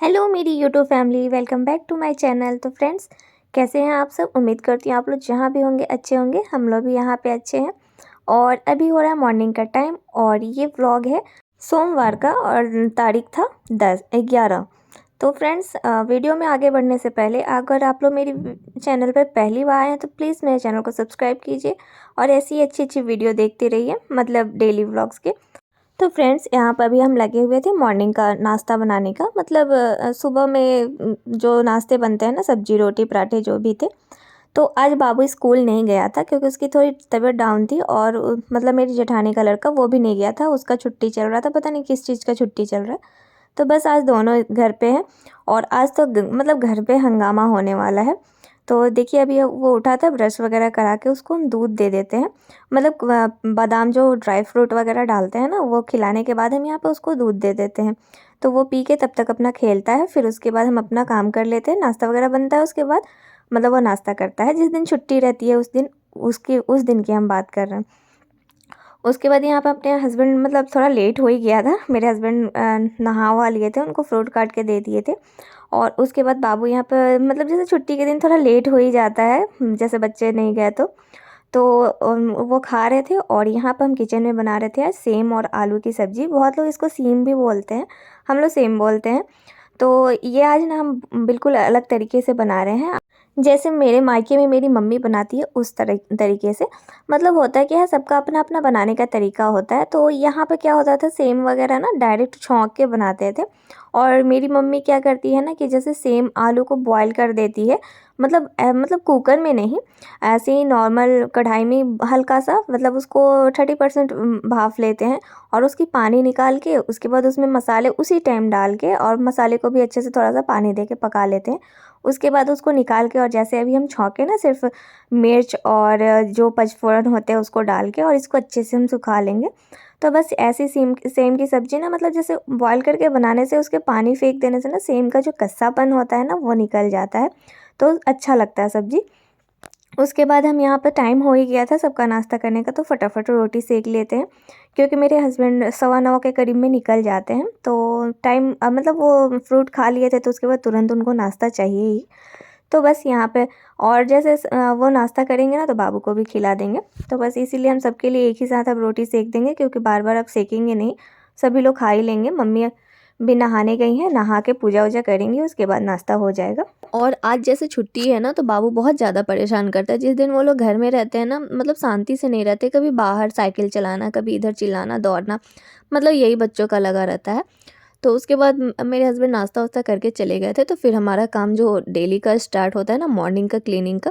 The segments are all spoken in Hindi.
हेलो मेरी YouTube family, welcome back to my channel. तो फ्रेंड्स, कैसे हैं आप सब? उम्मीद करती हूँ आप लोग जहाँ भी होंगे अच्छे होंगे। हम लोग भी यहाँ पे अच्छे हैं। और अभी हो रहा है मॉर्निंग का टाइम और ये व्लॉग है सोमवार का और तारीख था 10/11। तो फ्रेंड्स, वीडियो में आगे बढ़ने से पहले अगर आप लोग मेरी चैनल पर पहली बार आए हैं तो प्लीज़ मेरे चैनल को सब्सक्राइब कीजिए और ऐसी अच्छी अच्छी वीडियो देखते रहिए, मतलब डेली व्लॉग्स के। तो फ्रेंड्स, यहाँ पर भी हम लगे हुए थे मॉर्निंग का नाश्ता बनाने का, मतलब सुबह में जो नाश्ते बनते हैं ना, सब्जी रोटी पराठे जो भी थे। तो आज बाबू स्कूल नहीं गया था क्योंकि उसकी थोड़ी तबीयत डाउन थी और मतलब मेरी जेठानी का लड़का वो भी नहीं गया था, उसका छुट्टी चल रहा था, पता नहीं किस चीज़ का छुट्टी चल रहा है। तो बस आज दोनों घर पे हैं और आज तो मतलब घर पे हंगामा होने वाला है। तो देखिए, अभी वो उठा था, ब्रश वगैरह करा के उसको हम दूध दे देते हैं। मतलब बादाम जो ड्राई फ्रूट वगैरह डालते हैं ना, वो खिलाने के बाद हम यहाँ पे उसको दूध दे देते हैं। तो वो पी के तब तक अपना खेलता है, फिर उसके बाद हम अपना काम कर लेते हैं, नाश्ता वगैरह बनता है उसके बाद। मतलब वो नाश्ता करता है जिस दिन छुट्टी रहती है उस दिन, उस दिन की हम बात कर रहे हैं। उसके बाद यहाँ पे अपने हस्बैंड, मतलब थोड़ा लेट हो ही गया था, मेरे हस्बैंड नहा वहा लिए थे, उनको फ्रूट काट के दे दिए थे। और उसके बाद बाबू यहाँ पर, मतलब जैसे छुट्टी के दिन थोड़ा लेट हो ही जाता है, जैसे बच्चे नहीं गए तो वो खा रहे थे और यहाँ पर हम किचन में बना रहे थे आज सेम और आलू की सब्ज़ी। बहुत लोग इसको सीम भी बोलते हैं, हम लोग सेम बोलते हैं। तो ये आज ना हम बिल्कुल अलग तरीके से बना रहे हैं, जैसे मेरे मायके में मेरी मम्मी बनाती है उस तरीके से। मतलब होता है क्या है, सबका अपना अपना बनाने का तरीका होता है। तो यहाँ पे क्या होता था, सेम वगैरह ना डायरेक्ट छौंक के बनाते थे। और मेरी मम्मी क्या करती है ना कि जैसे सेम आलू को बॉयल कर देती है, मतलब कुकर में नहीं, ऐसे ही नॉर्मल कढ़ाई में हल्का सा, मतलब उसको 30% भाप लेते हैं और उसकी पानी निकाल के उसके बाद उसमें मसाले उसी टाइम डाल के और मसाले को भी अच्छे से थोड़ा सा पानी दे के पका लेते हैं। उसके बाद उसको निकाल के और जैसे अभी हम छौंके ना, सिर्फ मिर्च और जो पचफोरन होते हैं उसको डाल के और इसको अच्छे से हम सुखा लेंगे। तो बस ऐसी सेम सेम की सब्ज़ी ना, मतलब जैसे बॉयल करके बनाने से उसके पानी फेंक देने से ना सेम का जो कस्सापन होता है ना वो निकल जाता है, तो अच्छा लगता है सब्ज़ी। उसके बाद हम यहाँ पर, टाइम हो ही गया था सबका नाश्ता करने का, तो फटाफट रोटी सेक लेते हैं क्योंकि मेरे हस्बैंड 9:15 के करीब में निकल जाते हैं। तो टाइम, मतलब वो फ्रूट खा लिए थे तो उसके बाद तुरंत उनको नाश्ता चाहिए ही। तो बस यहाँ पे, और जैसे वो नाश्ता करेंगे ना तो बाबू को भी खिला देंगे। तो बस इसीलिए हम सबके लिए एक ही साथ अब रोटी सेक देंगे क्योंकि बार बार अब सेकेंगे नहीं, सभी लोग खा ही लेंगे। मम्मी भी नहाने गई हैं, नहा के पूजा वूजा करेंगी, उसके बाद नाश्ता हो जाएगा। और आज जैसे छुट्टी है ना तो बाबू बहुत ज़्यादा परेशान करता है। जिस दिन वो लोग घर में रहते हैं ना, मतलब शांति से नहीं रहते, कभी बाहर साइकिल चलाना, कभी इधर चिल्लाना दौड़ना, मतलब यही बच्चों का लगा रहता है। तो उसके बाद मेरे हस्बैंड नाश्ता वास्ता करके चले गए थे, तो फिर हमारा काम जो डेली का स्टार्ट होता है ना, मॉर्निंग का क्लीनिंग का,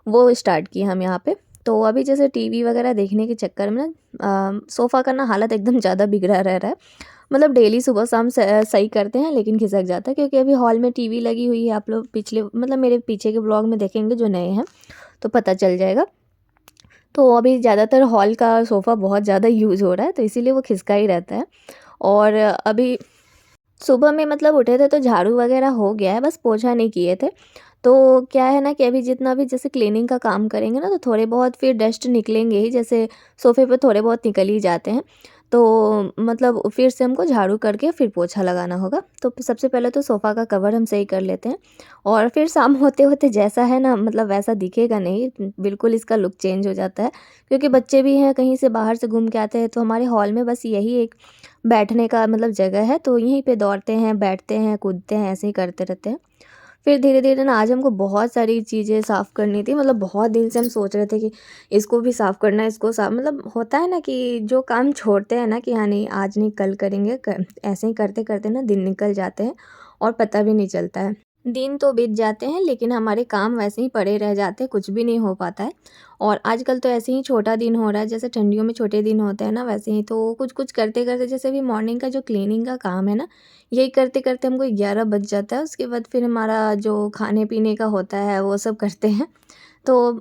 वो स्टार्ट किया हम यहाँ पे। तो अभी जैसे टीवी वगैरह देखने के चक्कर में ना सोफ़ा का ना हालत एकदम ज़्यादा बिगड़ा रह रहा है। मतलब डेली सुबह शाम सही करते हैं लेकिन खिसक जाता है क्योंकि अभी हॉल में टीवी लगी हुई है। आप लोग पिछले, मतलब मेरे पीछे के ब्लॉग में देखेंगे जो नए हैं तो पता चल जाएगा। तो अभी ज़्यादातर हॉल का सोफ़ा बहुत ज़्यादा यूज़ हो रहा है तो इसीलिए वो खिसका ही रहता है। और अभी सुबह में मतलब उठे थे तो झाड़ू वगैरह हो गया है, बस पोछा नहीं किए थे। तो क्या है ना कि अभी जितना भी जैसे क्लीनिंग का काम करेंगे ना तो थोड़े बहुत फिर डस्ट निकलेंगे ही, जैसे सोफ़े पे थोड़े बहुत निकल ही जाते हैं। तो मतलब फिर से हमको झाड़ू करके फिर पोछा लगाना होगा। तो सबसे पहले तो सोफ़ा का कवर हम सही कर लेते हैं और फिर शाम होते-होते जैसा है ना, मतलब वैसा दिखेगा नहीं, बिल्कुल इसका लुक चेंज हो जाता है। क्योंकि बच्चे भी हैं, कहीं से बाहर से घूम के आते हैं, तो हमारे हॉल में बस यही एक बैठने का मतलब जगह है, तो यहीं पे दौड़ते हैं, बैठते हैं, कूदते हैं, ऐसे ही करते रहते हैं। फिर धीरे-धीरे ना आज हमको बहुत सारी चीज़ें साफ़ करनी थी, मतलब बहुत दिन से हम सोच रहे थे कि इसको भी साफ़ करना है, इसको साफ़, मतलब होता है ना कि जो काम छोड़ते हैं ना कि हाँ नहीं आज नहीं कल करेंगे, ऐसे ही करते-करते ना दिन निकल जाते हैं और पता भी नहीं चलता है। दिन तो बीत जाते हैं लेकिन हमारे काम वैसे ही पड़े रह जाते हैं, कुछ भी नहीं हो पाता है। और आजकल तो ऐसे ही छोटा दिन हो रहा है, जैसे ठंडियों में छोटे दिन होते हैं ना, वैसे ही तो कुछ-कुछ करते-करते, जैसे अभी मॉर्निंग का जो क्लीनिंग का काम है ना, यही करते-करते हमको 11 बज जाता है। उसके बाद फिर हमारा जो खाने-पीने का होता है वो सब करते हैं। तो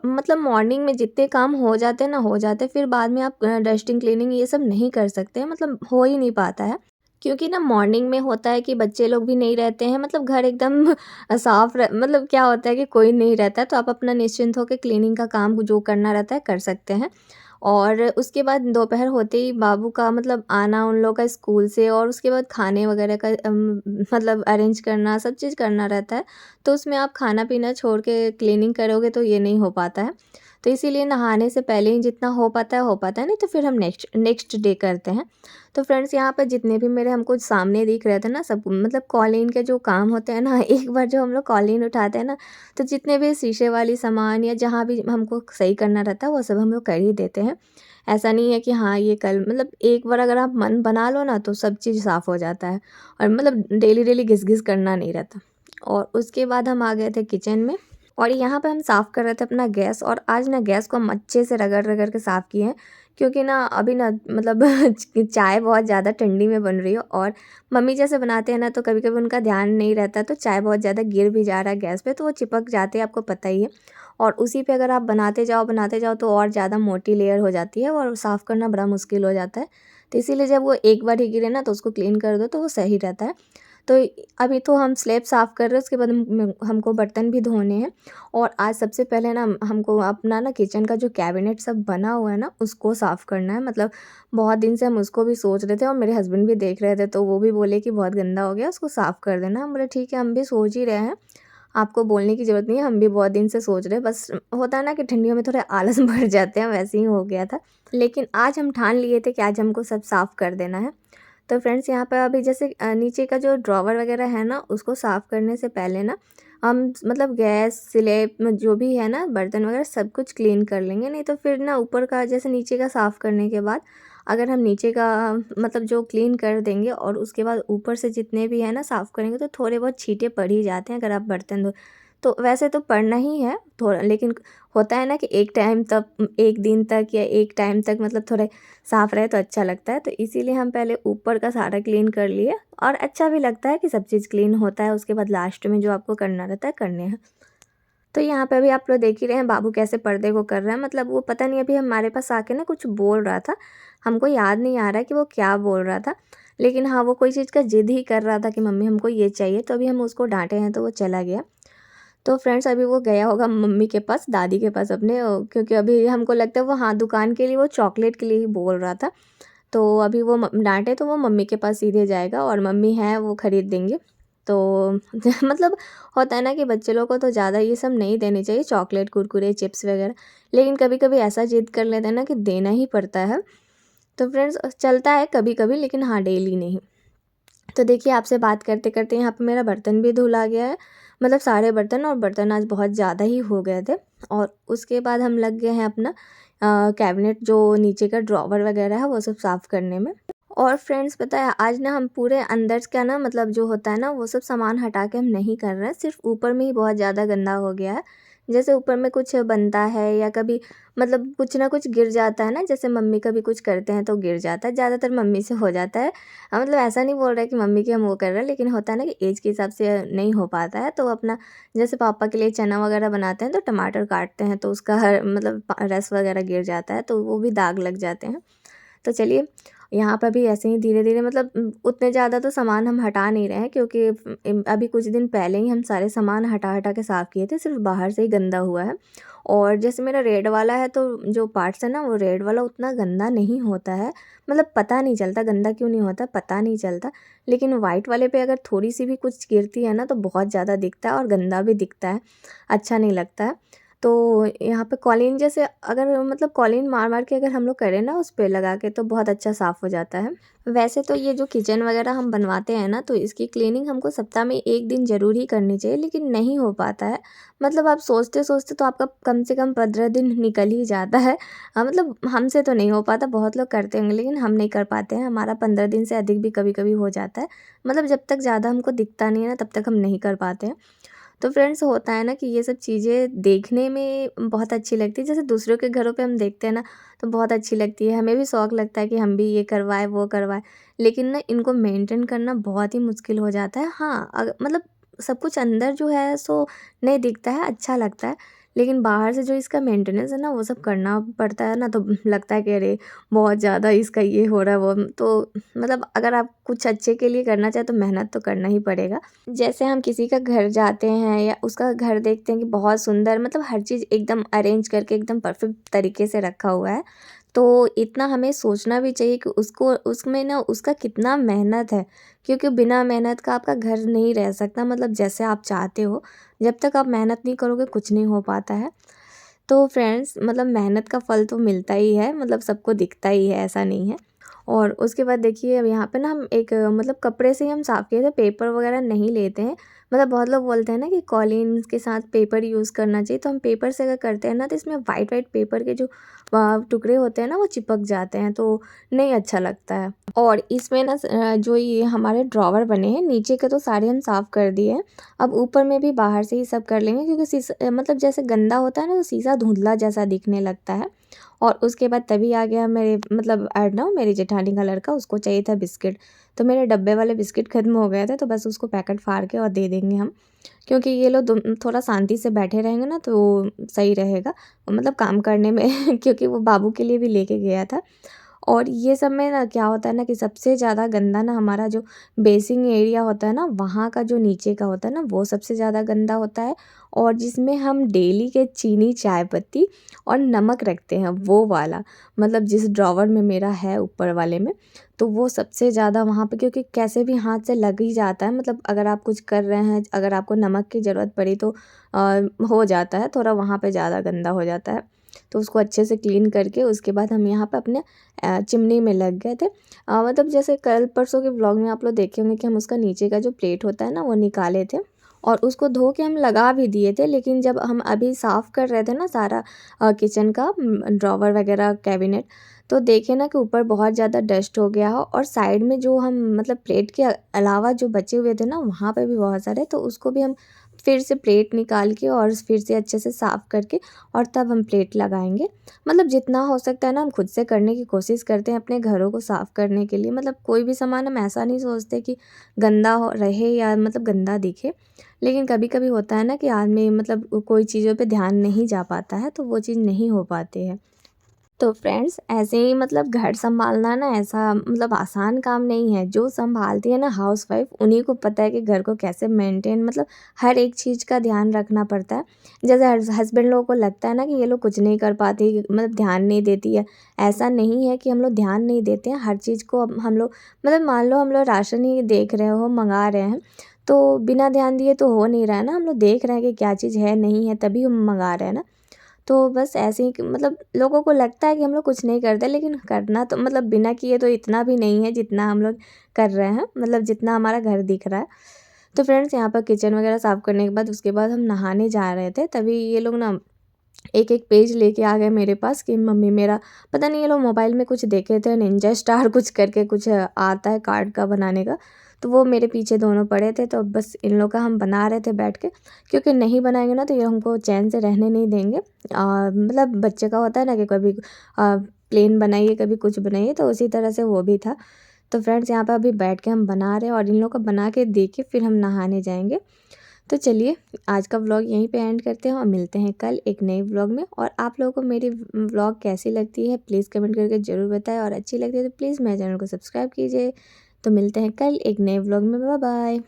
मतलब मॉर्निंग में जितने काम हो जाते हैं ना, हो जाते हैं, फिर बाद में आप डस्टिंग, क्लीनिंग ये सब नहीं कर सकते, मतलब हो ही नहीं पाता है। क्योंकि ना मॉर्निंग में होता है कि बच्चे लोग भी नहीं रहते हैं, मतलब घर एकदम साफ मतलब क्या होता है कि कोई नहीं रहता है, तो आप अपना निश्चिंत होकर क्लीनिंग का काम जो करना रहता है कर सकते हैं। और उसके बाद दोपहर होते ही बाबू का मतलब आना उन लोगों का स्कूल से, और उसके बाद खाने वगैरह का मतलब अरेंज करना, सब चीज़ करना रहता है। तो उसमें आप खाना-पीना छोड़ के क्लीनिंग करोगे तो ये नहीं हो पाता है। तो इसीलिए नहाने से पहले ही जितना हो पाता है, नहीं तो फिर हम नेक्स्ट नेक्स्ट डे करते हैं। तो फ्रेंड्स यहाँ पे जितने भी मेरे हमको सामने दिख रहे थे ना, सब मतलब कॉलिन के जो काम होते हैं ना, एक बार जो हम लोग कॉलिन उठाते हैं ना, तो जितने भी शीशे वाली सामान या जहाँ भी हमको सही करना रहता है वो सब हम लोग कर ही देते हैं। ऐसा नहीं है कि हाँ ये कल, मतलब एक बार अगर आप मन बना लो ना तो सब चीज़ साफ़ हो जाता है, और मतलब डेली घिस-घिस करना नहीं रहता। और उसके बाद हम आ गए थे किचन में, और यहाँ पे हम साफ़ कर रहे थे अपना गैस, और आज ना गैस को हम अच्छे से रगड़-रगड़ के साफ़ किए हैं, क्योंकि ना अभी ना मतलब चाय बहुत ज़्यादा ठंडी में बन रही है, और मम्मी जैसे बनाते हैं ना तो कभी-कभी उनका ध्यान नहीं रहता, तो चाय बहुत ज़्यादा गिर भी जा रहा है गैस पे, तो वो चिपक जाते हैं, आपको पता ही है। और उसी पे अगर आप बनाते जाओ तो और ज़्यादा मोटी लेयर हो जाती है, और साफ़ करना बड़ा मुश्किल हो जाता है। तो इसीलिए जब वो एक बार ही गिरे ना तो उसको क्लीन कर दो तो वो सही रहता है। तो अभी तो हम स्लैब साफ़ कर रहे हैं, उसके बाद हमको बर्तन भी धोने हैं। और आज सबसे पहले ना हमको अपना ना किचन का जो कैबिनेट सब बना हुआ है ना, उसको साफ़ करना है। मतलब बहुत दिन से हम उसको भी सोच रहे थे, और मेरे हस्बैंड भी देख रहे थे, तो वो भी बोले कि बहुत गंदा हो गया, उसको साफ़ कर देना। हम बोले ठीक है, हम भी सोच ही रहे हैं, आपको बोलने की ज़रूरत नहीं है, हम भी बहुत दिन से सोच रहे हैं। बस होता है ना कि ठंडियों में थोड़े आलस भर जाते हैं, वैसे ही हो गया था। लेकिन आज हम ठान लिए थे कि आज हमको सब साफ़ कर देना है। तो फ्रेंड्स यहाँ पे अभी जैसे नीचे का जो ड्रॉवर वगैरह है ना, उसको साफ़ करने से पहले ना हम मतलब गैस, स्लैब में जो भी है ना बर्तन वगैरह सब कुछ क्लीन कर लेंगे। नहीं तो फिर ना ऊपर का जैसे नीचे का साफ़ करने के बाद अगर हम नीचे का मतलब जो क्लीन कर देंगे, और उसके बाद ऊपर से जितने भी है ना साफ़ करेंगे, तो थोड़े बहुत छींटे पड़ ही जाते हैं अगर आप बर्तन धो। तो वैसे तो पड़ना ही है थोड़ा, लेकिन होता है ना कि एक टाइम तक, एक दिन तक या एक टाइम तक मतलब थोड़े साफ़ रहे तो अच्छा लगता है। तो इसीलिए हम पहले ऊपर का सारा क्लीन कर लिए, और अच्छा भी लगता है कि सब चीज़ क्लीन होता है, उसके बाद लास्ट में जो आपको करना रहता है करने हैं। तो यहाँ पे अभी आप लोग देख ही रहे हैं बाबू कैसे पर्दे को कर रहा है। मतलब वो पता नहीं अभी हमारे पास आके ना कुछ बोल रहा था, हमको याद नहीं आ रहा है कि वो क्या बोल रहा था। लेकिन हाँ, वो कोई चीज़ का ज़िद ही कर रहा था कि मम्मी हमको ये चाहिए, तो अभी हम उसको डाँटे हैं तो वो चला गया। तो फ्रेंड्स अभी वो गया होगा मम्मी के पास, दादी के पास अपने, क्योंकि अभी हमको लगता है वो, हाँ, दुकान के लिए, वो चॉकलेट के लिए ही बोल रहा था। तो अभी वो डाँटे तो वो मम्मी के पास सीधे जाएगा, और मम्मी हैं वो ख़रीद देंगे। तो मतलब होता है ना कि बच्चे लोग को तो ज़्यादा ये सब नहीं देनी चाहिए, चॉकलेट, कुरकुरे, चिप्स वग़ैरह। लेकिन कभी-कभी ऐसा ज़िद कर लेते हैं ना कि देना ही पड़ता है। तो फ्रेंड्स चलता है कभी-कभी, लेकिन हाँ, डेली नहीं। तो देखिए, आपसे बात करते-करते यहाँ पे मेरा बर्तन भी धुला गया है। मतलब सारे बर्तन, और बर्तन आज बहुत ज़्यादा ही हो गए थे। और उसके बाद हम लग गए हैं अपना कैबिनेट, जो नीचे का ड्रॉवर वगैरह है वो सब साफ़ करने में। और फ्रेंड्स पता है, आज ना हम पूरे अंदर का ना मतलब जो होता है ना वो सब सामान हटा के हम नहीं कर रहे हैं, सिर्फ़ ऊपर में ही बहुत ज़्यादा गंदा हो गया है। जैसे ऊपर में कुछ बनता है, या कभी मतलब कुछ ना कुछ गिर जाता है ना, जैसे मम्मी कभी कुछ करते हैं तो गिर जाता है, ज़्यादातर मम्मी से हो जाता है। मतलब ऐसा नहीं बोल रहे कि मम्मी के हम वो कर रहे हैं, लेकिन होता है ना कि ऐज के हिसाब से नहीं हो पाता है, तो अपना जैसे पापा के लिए चना वगैरह बनाते हैं तो टमाटर काटते हैं, तो उसका हर मतलब रस वगैरह गिर जाता है, तो वो भी दाग लग जाते हैं। तो चलिए, यहाँ पर भी ऐसे ही धीरे-धीरे मतलब उतने ज़्यादा तो सामान हम हटा नहीं रहे हैं, क्योंकि अभी कुछ दिन पहले ही हम सारे सामान हटा-हटा के साफ़ किए थे, सिर्फ़ बाहर से ही गंदा हुआ है। और जैसे मेरा रेड वाला है, तो जो पार्ट्स है ना वो रेड वाला उतना गंदा नहीं होता है, मतलब पता नहीं चलता गंदा क्यों नहीं होता, पता नहीं चलता। लेकिन वाइट वाले पे अगर थोड़ी-सी भी कुछ गिरती है ना तो बहुत ज़्यादा दिखता है, और गंदा भी दिखता है, अच्छा नहीं लगता है। तो यहाँ पे कॉलीन जैसे अगर मतलब कॉलीन मार-मार के अगर हम लोग करें ना उस पे लगा के, तो बहुत अच्छा साफ़ हो जाता है। वैसे तो ये जो किचन वगैरह हम बनवाते हैं ना, तो इसकी क्लीनिंग हमको सप्ताह में 1 दिन ज़रूर ही करनी चाहिए, लेकिन नहीं हो पाता है। मतलब आप सोचते-सोचते तो आपका कम से कम 15 दिन निकल ही जाता है। मतलब हमसे तो नहीं हो पाता, बहुत लोग करते होंगे, लेकिन हम नहीं कर पाते हैं। हमारा 15 दिन से अधिक भी कभी-कभी हो जाता है। मतलब जब तक ज़्यादा हमको दिखता नहीं है ना, तब तक हम नहीं कर पाते हैं। तो फ्रेंड्स होता है ना कि ये सब चीज़ें देखने में बहुत अच्छी लगती है, जैसे दूसरों के घरों पे हम देखते हैं ना तो बहुत अच्छी लगती है, हमें भी शौक लगता है कि हम भी ये करवाएँ वो करवाएँ, लेकिन ना इनको मेंटेन करना बहुत ही मुश्किल हो जाता है। हाँ, मतलब सब कुछ अंदर जो है सो नहीं दिखता है, अच्छा लगता है, लेकिन बाहर से जो इसका मेंटेनेंस है ना वो सब करना पड़ता है ना, तो लगता है कि अरे बहुत ज़्यादा इसका ये हो रहा है वो, तो मतलब अगर आप कुछ अच्छे के लिए करना चाहें तो मेहनत तो करना ही पड़ेगा। जैसे हम किसी का घर जाते हैं या उसका घर देखते हैं कि बहुत सुंदर, मतलब हर चीज़ एकदम अरेंज करके एकदम परफेक्ट तरीके से रखा हुआ है, तो इतना हमें सोचना भी चाहिए कि उसको उसमें ना उसका कितना मेहनत है, क्योंकि बिना मेहनत का आपका घर नहीं रह सकता, मतलब जैसे आप चाहते हो, जब तक आप मेहनत नहीं करोगे कुछ नहीं हो पाता है। तो फ्रेंड्स मतलब मेहनत का फल तो मिलता ही है, मतलब सबको दिखता ही है, ऐसा नहीं है। और उसके बाद देखिए अब यहाँ पे ना हम एक मतलब कपड़े से ही हम साफ़ किए थे, पेपर वगैरह नहीं लेते हैं। मतलब बहुत लोग बोलते हैं ना कि कॉलिन्स के साथ पेपर यूज़ करना चाहिए, तो हम पेपर से अगर करते हैं ना तो इसमें वाइट वाइट पेपर के जो टुकड़े होते हैं ना वो चिपक जाते हैं, तो नहीं अच्छा लगता है। और इसमें ना जो ये हमारे ड्रॉवर बने हैं, नीचे के तो सारे हम साफ़ कर दिए हैं। अब ऊपर में भी बाहर से ही सब कर लेंगे, क्योंकि शीशा मतलब जैसे गंदा होता है ना तो शीशा धुंधला जैसा दिखने लगता है। और उसके बाद तभी आ गया मेरे मतलब अर्नव, मेरी जेठानी का लड़का, उसको चाहिए था बिस्किट। तो मेरे डब्बे वाले बिस्किट ख़त्म हो गए थे, तो बस उसको पैकेट फाड़ के और दे देंगे हम, क्योंकि ये लोग थोड़ा शांति से बैठे रहेंगे ना तो सही रहेगा, मतलब काम करने में क्योंकि वो बाबू के लिए भी लेके गया था। और ये सब में ना क्या होता है ना कि सबसे ज़्यादा गंदा ना हमारा जो बेसिंग एरिया होता है ना, वहाँ का जो नीचे का होता है ना, वो सबसे ज़्यादा गंदा होता है। और जिसमें हम डेली के चीनी, चाय पत्ती और नमक रखते हैं वो वाला, मतलब जिस ड्रॉवर में मेरा है ऊपर वाले में, तो वो सबसे ज़्यादा वहाँ पे, क्योंकि कैसे भी हाथ से लग ही जाता है, मतलब अगर आप कुछ कर रहे हैं, अगर आपको नमक की ज़रूरत पड़ी तो हो जाता है थोड़ा, वहाँ पे ज़्यादा गंदा हो जाता है। तो उसको अच्छे से क्लीन करके उसके बाद हम यहाँ पे अपने चिमनी में लग गए थे। मतलब जैसे कल परसों के व्लॉग में आप लोग देखे होंगे कि हम उसका नीचे का जो प्लेट होता है ना वो निकाले थे, और उसको धो के हम लगा भी दिए थे। लेकिन जब हम अभी साफ़ कर रहे थे ना सारा किचन का ड्रॉवर वगैरह कैबिनेट, तो देखे ना कि ऊपर बहुत ज़्यादा डस्ट हो गया हो, और साइड में जो हम मतलब प्लेट के अलावा जो बचे हुए थे ना वहाँ पे भी बहुत सारे, तो उसको भी हम फिर से प्लेट निकाल के और फिर से अच्छे से साफ़ करके और तब हम प्लेट लगाएंगे। मतलब जितना हो सकता है ना हम खुद से करने की कोशिश करते हैं अपने घरों को साफ़ करने के लिए। मतलब कोई भी सामान हम ऐसा नहीं सोचते कि गंदा हो रहे या मतलब गंदा दिखे, लेकिन कभी कभी होता है ना कि आदमी मतलब कोई चीज़ों पे ध्यान नहीं जा पाता है, तो वो चीज़ नहीं हो पाती है। तो फ्रेंड्स ऐसे ही मतलब घर संभालना ना ऐसा मतलब आसान काम नहीं है। जो संभालती है ना हाउसवाइफ, उन्हीं को पता है कि घर को कैसे मेंटेन, मतलब हर एक चीज़ का ध्यान रखना पड़ता है। जैसे हस्बैंड लोगों को लगता है ना कि ये लोग कुछ नहीं कर पाती, मतलब ध्यान नहीं देती है। ऐसा नहीं है कि हम लोग ध्यान नहीं देते हैं हर चीज़ को। अब हम लोग मतलब मान लो हम लोग राशन ही देख रहे हो, मंगा रहे हैं, तो बिना ध्यान दिए तो हो नहीं रहा है ना। हम लोग देख रहे हैं कि क्या चीज़ है नहीं है, तभी हम मंगा रहे हैं ना। तो बस ऐसे ही कि मतलब लोगों को लगता है कि हम लोग कुछ नहीं करते, लेकिन करना तो मतलब बिना किए तो इतना भी नहीं है जितना हम लोग कर रहे हैं, मतलब जितना हमारा घर दिख रहा है। तो फ्रेंड्स यहाँ पर किचन वगैरह साफ़ करने के बाद उसके बाद हम नहाने जा रहे थे, तभी ये लोग ना एक एक पेज लेके आ गए मेरे पास कि मम्मी मेरा, पता नहीं ये लोग मोबाइल में कुछ देखे थे, निंजा स्टार कुछ करके कुछ आता है कार्ड का बनाने का, तो वो मेरे पीछे दोनों पड़े थे। तो बस इन लोग का हम बना रहे थे बैठ के, क्योंकि नहीं बनाएंगे ना तो ये हमको चैन से रहने नहीं देंगे। मतलब बच्चे का होता है ना कि कभी प्लेन बनाइए कभी कुछ बनाइए, तो उसी तरह से वो भी था। तो फ्रेंड्स यहाँ पर अभी बैठ के हम बना रहे हैं, और इन लोग का बना के दे के फिर हम नहाने जाएंगे। तो चलिए आज का व्लॉग यहीं पे एंड करते हैं, और मिलते हैं कल एक नए व्लॉग में। और आप लोगों को मेरी व्लॉग कैसी लगती है प्लीज़ कमेंट करके ज़रूर बताएं, और अच्छी लगती है तो प्लीज़ मेरे चैनल को सब्सक्राइब कीजिए। तो मिलते हैं कल एक नए व्लॉग में, बाय बाय।